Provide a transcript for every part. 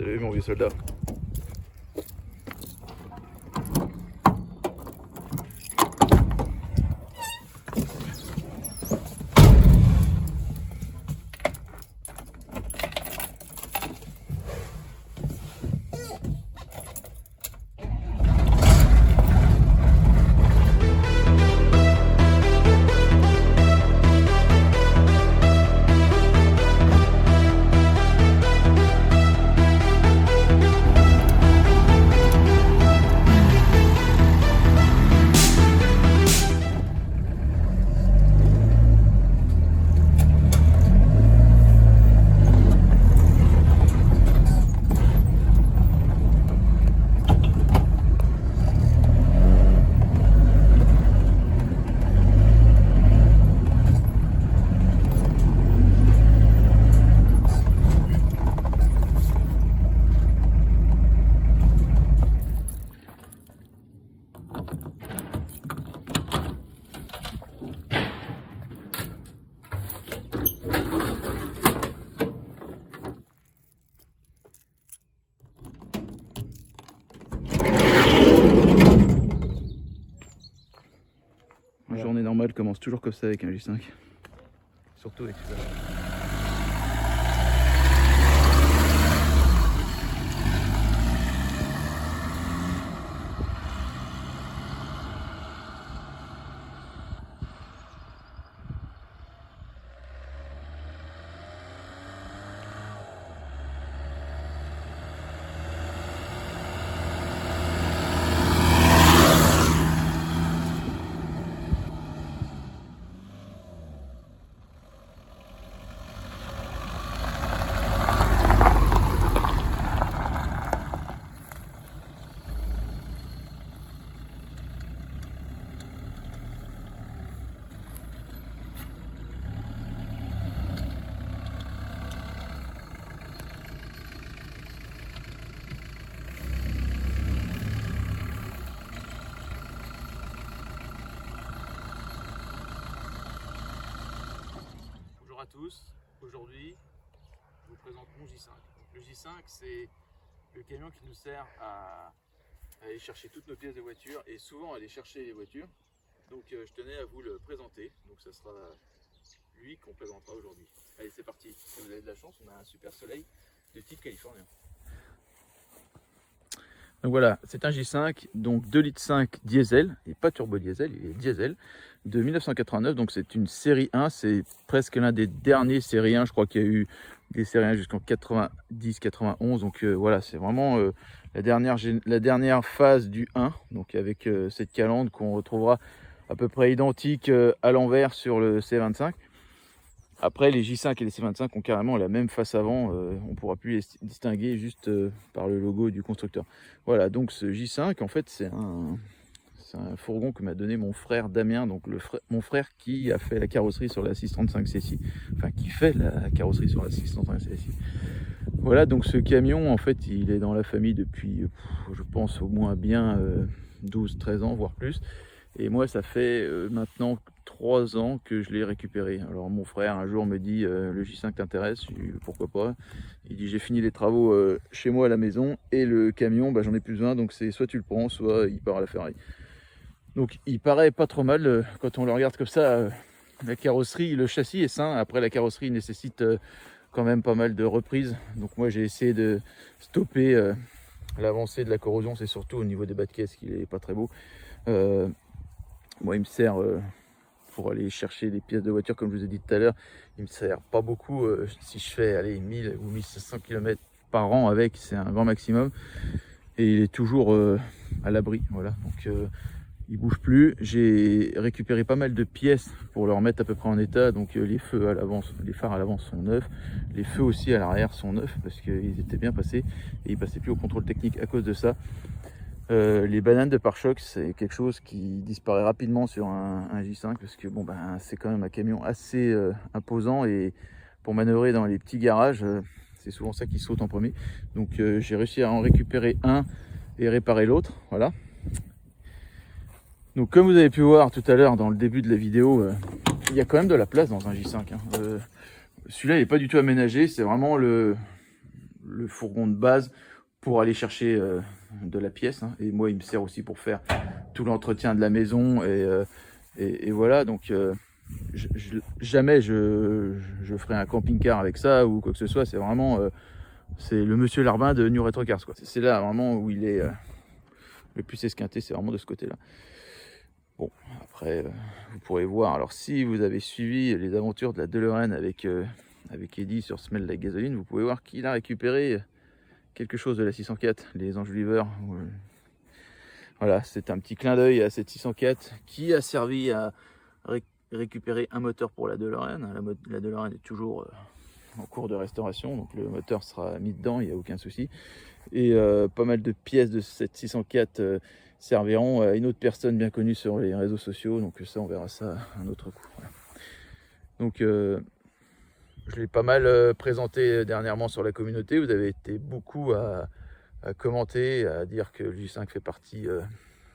Salut mon vieux soldat. Une journée normale commence toujours comme ça avec un J5. Surtout avec celui-là. Bonjour à tous, aujourd'hui je vous présente mon J5. Le J5 c'est le camion qui nous sert à aller chercher toutes nos pièces de voiture et souvent aller chercher les voitures. Donc je tenais à vous le présenter, donc ça sera lui qu'on présentera aujourd'hui. Allez c'est parti, si vous avez de la chance on a un super soleil de type californien. Donc voilà, c'est un J5, donc 2,5 litres diesel, et pas turbo diesel, il est diesel, de 1989, donc c'est une série 1, c'est presque l'un des derniers série 1, je crois qu'il y a eu des séries 1 jusqu'en 90-91, donc voilà, c'est vraiment la dernière phase du 1, donc avec cette calandre qu'on retrouvera à peu près identique à l'envers sur le C25. Après, les J5 et les C25 ont carrément la même face avant, on ne pourra plus les distinguer juste par le logo du constructeur. Voilà, donc ce J5, en fait, c'est un fourgon que m'a donné mon frère Damien, donc mon frère qui a fait la carrosserie sur la 635 CSI, enfin qui fait la carrosserie sur la 635 CSI. Voilà, donc ce camion, en fait, il est dans la famille depuis, je pense, au moins bien 12-13 ans, voire plus. Et moi, ça fait maintenant 3 ans que je l'ai récupéré. Alors mon frère un jour me dit le J5 t'intéresse? Je dis pourquoi pas. Il dit j'ai fini les travaux chez moi à la maison et le camion bah, j'en ai plus besoin, donc c'est soit tu le prends soit il part à la Ferrari. Donc il paraît pas trop mal quand on le regarde comme ça. La carrosserie, le châssis est sain. Après la carrosserie nécessite quand même pas mal de reprises. Donc moi j'ai essayé de stopper l'avancée de la corrosion. C'est surtout au niveau des bas de caisse qu'il est pas très beau. Moi il me sert pour aller chercher des pièces de voiture comme je vous ai dit tout à l'heure. Il me sert pas beaucoup. Si je fais allez, 1000 ou 1500 km par an avec, c'est un grand maximum. Et il est toujours à l'abri. Voilà. Donc il bouge plus. J'ai récupéré pas mal de pièces pour le remettre à peu près en état. Donc les feux à l'avant, les phares à l'avant sont neufs. Les feux aussi à l'arrière sont neufs parce qu'ils étaient bien passés et ils passaient plus au contrôle technique à cause de ça. Les bananes de pare-choc, c'est quelque chose qui disparaît rapidement sur un J5 parce que bon ben c'est quand même un camion assez imposant et pour manœuvrer dans les petits garages, c'est souvent ça qui saute en premier. Donc j'ai réussi à en récupérer un et réparer l'autre, voilà. Donc comme vous avez pu voir tout à l'heure dans le début de la vidéo, il y a quand même de la place dans un J5. Celui-là il n'est pas du tout aménagé, c'est vraiment le le fourgon de base pour aller chercher de la pièce, hein. Et moi, il me sert aussi pour faire tout l'entretien de la maison. Et voilà, donc jamais je ferai un camping-car avec ça ou quoi que ce soit. C'est vraiment c'est le monsieur Larbin de New Retro Cars, quoi. C'est là vraiment où il est le plus esquinté, c'est vraiment de ce côté-là. Bon, après, vous pourrez voir. Alors, si vous avez suivi les aventures de la DeLorean avec Eddie sur Smell la gasoline, vous pouvez voir qu'il a récupéré quelque chose de la 604, les enjoliveurs. Voilà, c'est un petit clin d'œil à cette 604 qui a servi à récupérer un moteur pour la DeLorean. La DeLorean est toujours en cours de restauration, donc le moteur sera mis dedans, il n'y a aucun souci. Et pas mal de pièces de cette 604 serviront à une autre personne bien connue sur les réseaux sociaux, donc ça on verra ça un autre coup. Voilà. Donc je l'ai pas mal présenté dernièrement sur la communauté, vous avez été beaucoup à commenter, à dire que le J5 fait partie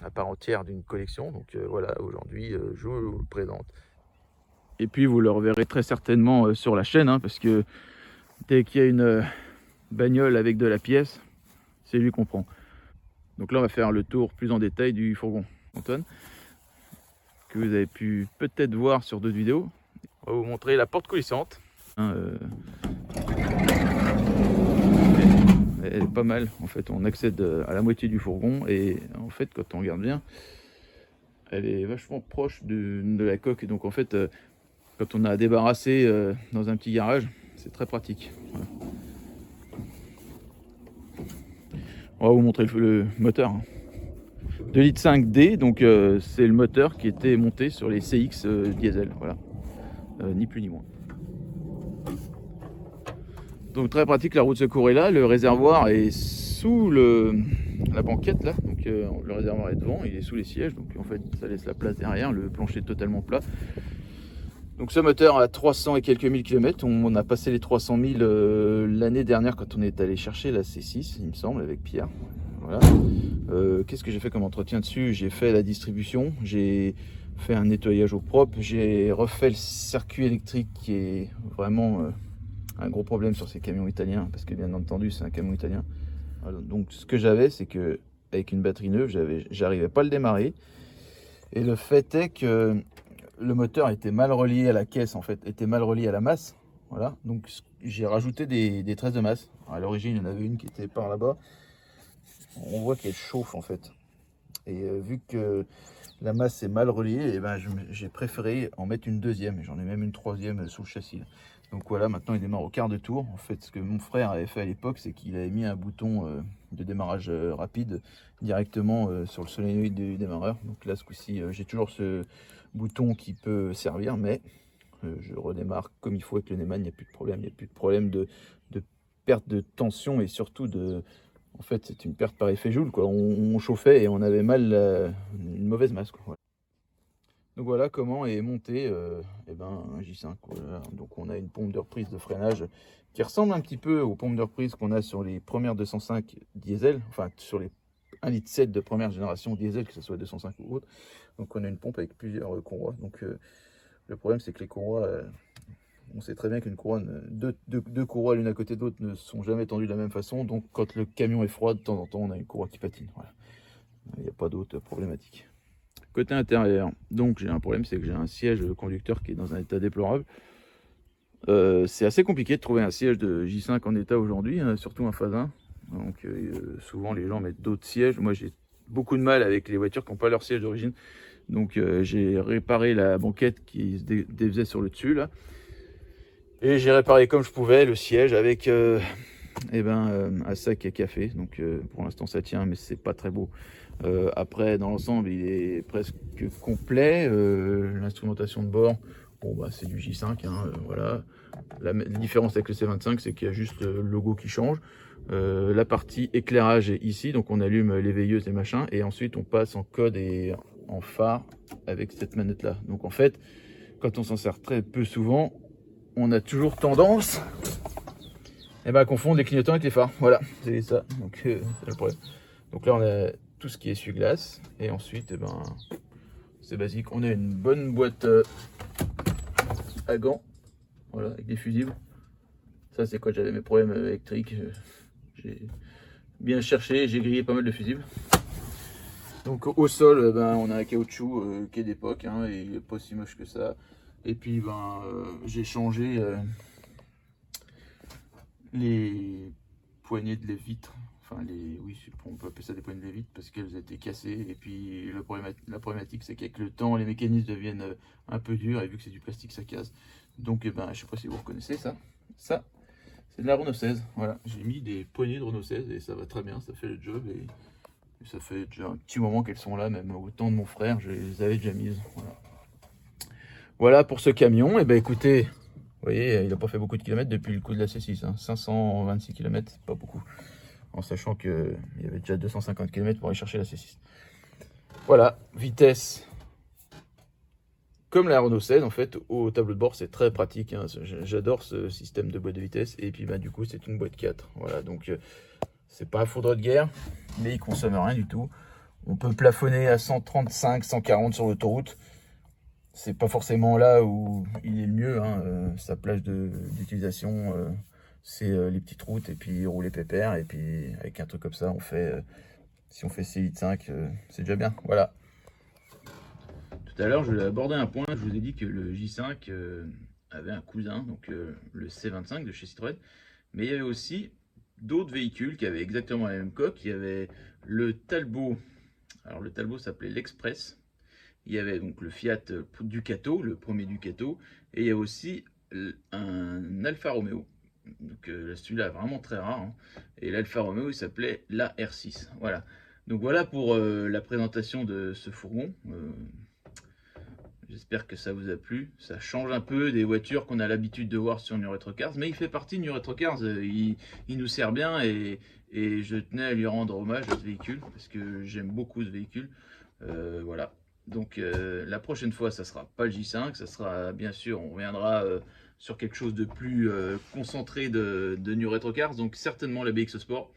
à part entière d'une collection, donc voilà, aujourd'hui je vous le présente. Et puis vous le reverrez très certainement sur la chaîne, hein, parce que dès qu'il y a une bagnole avec de la pièce, c'est lui qu'on prend. Donc là on va faire le tour plus en détail du fourgon Antoine, que vous avez pu peut-être voir sur d'autres vidéos. On va vous montrer la porte coulissante. Elle est pas mal, en fait on accède à la moitié du fourgon et en fait quand on regarde bien, elle est vachement proche de la coque, donc en fait quand on a à débarrasser dans un petit garage, c'est très pratique. Voilà. On va vous montrer le moteur. 2,5 litres D, donc c'est le moteur qui était monté sur les CX diesel, voilà, ni plus ni moins. Donc très pratique, la roue de secours est là, le réservoir est sous la banquette là, donc le réservoir est devant, il est sous les sièges, donc en fait ça laisse la place derrière, le plancher est totalement plat. Donc ce moteur a 300 et quelques mille kilomètres, on a passé les 300 000 l'année dernière quand on est allé chercher la C6, il me semble, avec Pierre. Voilà. Qu'est-ce que j'ai fait comme entretien dessus? J'ai fait la distribution, j'ai fait un nettoyage au propre, j'ai refait le circuit électrique qui est vraiment un gros problème sur ces camions italiens, parce que bien entendu c'est un camion italien. Voilà. Donc ce que j'avais, c'est que avec une batterie neuve, j'arrivais pas à le démarrer, et le fait est que le moteur était mal relié à la caisse, en fait, était mal relié à la masse. Voilà, donc j'ai rajouté des tresses de masse. À l'origine, il y en avait une qui était par là-bas. On voit qu'elle chauffe en fait. Et vu que la masse est mal reliée, et ben, j'ai préféré en mettre une deuxième. J'en ai même une troisième sous le châssis. Donc voilà, maintenant il démarre au quart de tour. En fait, ce que mon frère avait fait à l'époque, c'est qu'il avait mis un bouton de démarrage rapide directement sur le solénoïde du démarreur. Donc là, ce coup-ci, j'ai toujours ce bouton qui peut servir, mais je redémarre comme il faut avec le Neyman, il n'y a plus de problème. Il n'y a plus de problème de perte de tension et surtout de... En fait, c'est une perte par effet Joule, quoi. On chauffait et on avait mal une mauvaise masse, quoi. Voilà. Donc voilà comment est monté un J5. Voilà. Donc on a une pompe de reprise de freinage qui ressemble un petit peu aux pompes de reprise qu'on a sur les premières 205 diesel, enfin sur les 1,7 litre de première génération diesel, que ce soit 205 ou autre. Donc on a une pompe avec plusieurs courroies. Donc le problème c'est que les courroies, on sait très bien qu'une couronne, deux courroies l'une à côté de l'autre ne sont jamais tendues de la même façon. Donc quand le camion est froid, de temps en temps on a une courroie qui patine. Voilà. Il n'y a pas d'autre problématique. Côté intérieur, donc j'ai un problème, c'est que j'ai un siège conducteur qui est dans un état déplorable. C'est assez compliqué de trouver un siège de J5 en état aujourd'hui, hein, surtout un phase 1. Donc souvent les gens mettent d'autres sièges. Moi j'ai beaucoup de mal avec les voitures qui n'ont pas leur siège d'origine. Donc j'ai réparé la banquette qui se défaisait sur le dessus là. Et j'ai réparé comme je pouvais le siège avec un sac à café. Donc pour l'instant ça tient, mais c'est pas très beau. Après dans l'ensemble il est presque complet. L'instrumentation de bord, bon bah c'est du J5, hein, voilà. La différence avec le C25, c'est qu'il y a juste le logo qui change. La partie éclairage est ici, donc on allume les veilleuses et machin, et ensuite on passe en code et en phare avec cette manette là. Donc en fait, quand on s'en sert très peu souvent, on a toujours tendance à confondre les clignotants avec les phares. Voilà, c'est ça. Donc c'est le problème. Donc là on a tout ce qui est essuie-glace, et ensuite c'est basique. On a une bonne boîte à gants, voilà, avec des fusibles. Ça c'est quand j'avais mes problèmes électriques. J'ai bien cherché, j'ai grillé pas mal de fusibles. Donc au sol, on a un caoutchouc qui est d'époque, hein, et il n'est pas si moche que ça. Et puis j'ai changé les poignées de les vitres. Enfin oui, on peut appeler ça des poignées de vitres parce qu'elles étaient cassées. Et puis la problématique c'est qu'avec le temps, les mécanismes deviennent un peu durs et vu que c'est du plastique, ça casse. Donc je sais pas si vous reconnaissez ça. Ça, c'est de la Renault 16. Voilà, j'ai mis des poignées de Renault 16 et ça va très bien, ça fait le job. Et ça fait déjà un petit moment qu'elles sont là, même au temps de mon frère, je les avais déjà mises. Voilà pour ce camion. Et écoutez, vous voyez, il n'a pas fait beaucoup de kilomètres depuis le coup de la C6. Hein. 526 km, c'est pas beaucoup. En sachant qu'il y avait déjà 250 km pour aller chercher la C6. Voilà, vitesse comme la Renault 16 en fait, au tableau de bord, c'est très pratique. Hein. J'adore ce système de boîte de vitesse. Et puis du coup, c'est une boîte 4. Voilà, donc c'est pas un foudre de guerre, mais il consomme rien du tout. On peut plafonner à 135, 140 sur l'autoroute. C'est pas forcément là où il est le mieux. Hein. Sa plage d'utilisation, c'est les petites routes et puis rouler pépère. Et puis avec un truc comme ça, si on fait 6,5 litres, c'est déjà bien. Voilà. Tout à l'heure, je voulais aborder un point. Je vous ai dit que le J5 avait un cousin, donc le C25 de chez Citroën. Mais il y avait aussi d'autres véhicules qui avaient exactement la même coque. Il y avait le Talbot. Alors le Talbot s'appelait l'Express. Il y avait donc le Fiat Ducato, le premier Ducato, et il y a aussi un Alfa Romeo. Donc celui-là vraiment très rare. Hein. Et l'Alfa Romeo, il s'appelait la R6. Voilà. Donc voilà pour la présentation de ce fourgon. J'espère que ça vous a plu. Ça change un peu des voitures qu'on a l'habitude de voir sur New Retro Cars, mais il fait partie de New Retro Cars. Il nous sert bien et je tenais à lui rendre hommage à ce véhicule parce que j'aime beaucoup ce véhicule. Voilà. Donc la prochaine fois, ça sera pas le J5, ça sera bien sûr, on reviendra sur quelque chose de plus concentré de New Retro Cars, donc certainement la BX Sport.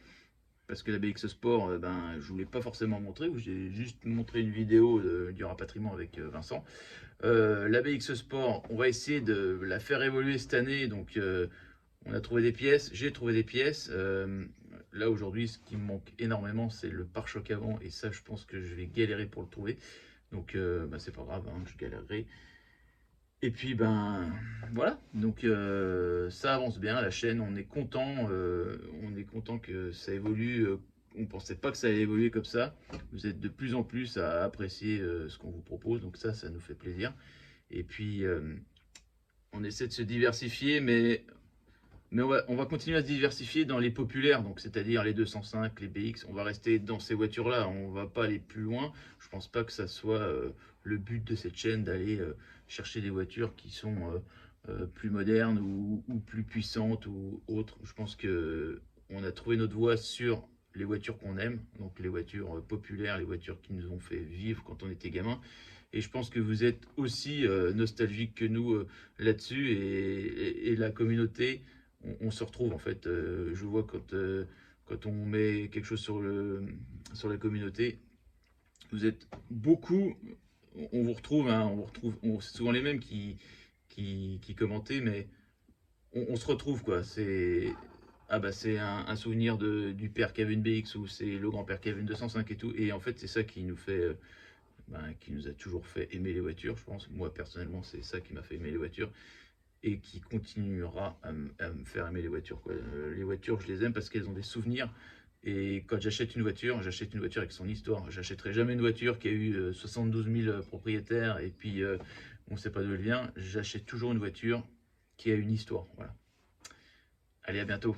Parce que la BX Sport, je voulais pas forcément montrer, j'ai juste montré une vidéo du rapatriement avec Vincent. La BX Sport, on va essayer de la faire évoluer cette année, donc on a trouvé des pièces, j'ai trouvé des pièces. Là aujourd'hui, ce qui me manque énormément, c'est le pare-choc avant, et ça, je pense que je vais galérer pour le trouver. Donc c'est pas grave, hein, je galérerai. Et puis voilà, donc ça avance bien, la chaîne, on est content que ça évolue. On pensait pas que ça allait évoluer comme ça. Vous êtes de plus en plus à apprécier ce qu'on vous propose, donc ça nous fait plaisir. Et puis on essaie de se diversifier, mais on va continuer à se diversifier dans les populaires, donc c'est-à-dire les 205, les BX. On va rester dans ces voitures-là, on va pas aller plus loin. Je pense pas que ça soit le but de cette chaîne d'aller chercher des voitures qui sont plus modernes ou plus puissantes ou autres. Je pense que on a trouvé notre voie sur les voitures qu'on aime, donc les voitures populaires, les voitures qui nous ont fait vivre quand on était gamin. Et je pense que vous êtes aussi nostalgique que nous là-dessus et la communauté. On se retrouve en fait. Je vois quand on met quelque chose sur la communauté, vous êtes beaucoup, on vous retrouve, hein, c'est souvent les mêmes qui commentaient, mais on se retrouve quoi. C'est un souvenir du père qui avait une BX ou c'est le grand-père qui avait une 205 et tout. Et en fait, c'est ça qui nous fait, qui nous a toujours fait aimer les voitures, je pense. Moi personnellement, c'est ça qui m'a fait aimer les voitures et qui continuera à me faire aimer les voitures. Quoi. Les voitures, je les aime parce qu'elles ont des souvenirs. Et quand j'achète une voiture avec son histoire. J'achèterai jamais une voiture qui a eu 72 000 propriétaires et puis on ne sait pas d'où elle vient. J'achète toujours une voiture qui a une histoire. Voilà. Allez, à bientôt.